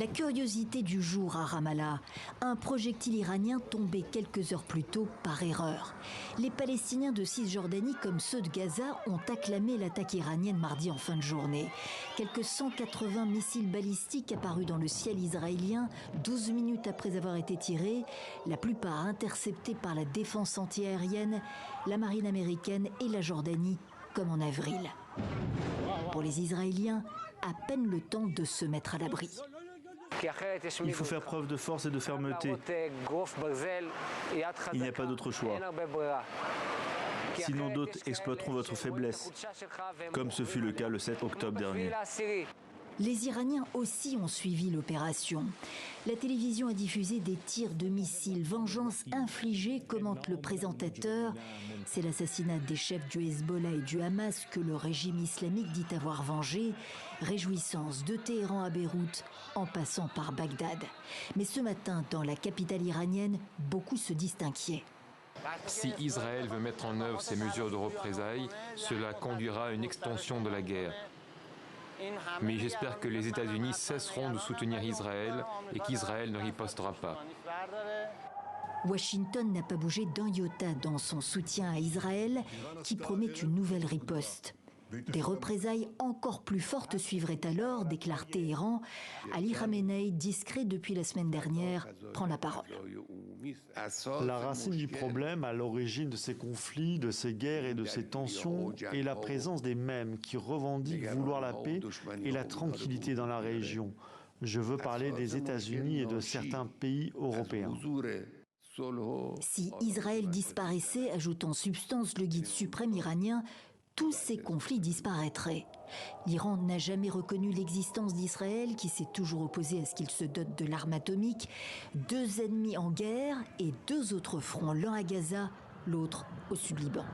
La curiosité du jour à Ramallah, un projectile iranien tombé quelques heures plus tôt par erreur. Les Palestiniens de Cisjordanie comme ceux de Gaza ont acclamé l'attaque iranienne mardi en fin de journée. Quelques 180 missiles balistiques apparus dans le ciel israélien 12 minutes après avoir été tirés, la plupart interceptés par la défense antiaérienne, la marine américaine et la Jordanie, comme en avril. Pour les Israéliens, à peine le temps de se mettre à l'abri. Il faut faire preuve de force et de fermeté. Il n'y a pas d'autre choix. Sinon d'autres exploiteront votre faiblesse, comme ce fut le cas le 7 octobre dernier. Les Iraniens aussi ont suivi l'opération. La télévision a diffusé des tirs de missiles, vengeance infligée, commente le présentateur. C'est l'assassinat des chefs du Hezbollah et du Hamas que le régime islamique dit avoir vengé. Réjouissance de Téhéran à Beyrouth, en passant par Bagdad. Mais ce matin, dans la capitale iranienne, beaucoup se disent inquiets. Si Israël veut mettre en œuvre ces mesures de représailles, cela conduira à une extension de la guerre. Mais j'espère que les États-Unis cesseront de soutenir Israël et qu'Israël ne ripostera pas. Washington n'a pas bougé d'un iota dans son soutien à Israël, qui promet une nouvelle riposte. Des représailles encore plus fortes suivraient alors, déclare Téhéran. Ali Khamenei, discret depuis la semaine dernière, prend la parole. La racine du problème, à l'origine de ces conflits, de ces guerres et de ces tensions, est la présence des mêmes qui revendiquent vouloir la paix et la tranquillité dans la région. Je veux parler des États-Unis et de certains pays européens. Si Israël disparaissait, ajoute en substance le guide suprême iranien, tous ces conflits disparaîtraient. L'Iran n'a jamais reconnu l'existence d'Israël, qui s'est toujours opposé à ce qu'il se dote de l'arme atomique. 2 ennemis en guerre et 2 autres fronts, l'un à Gaza, l'autre au Sud-Liban.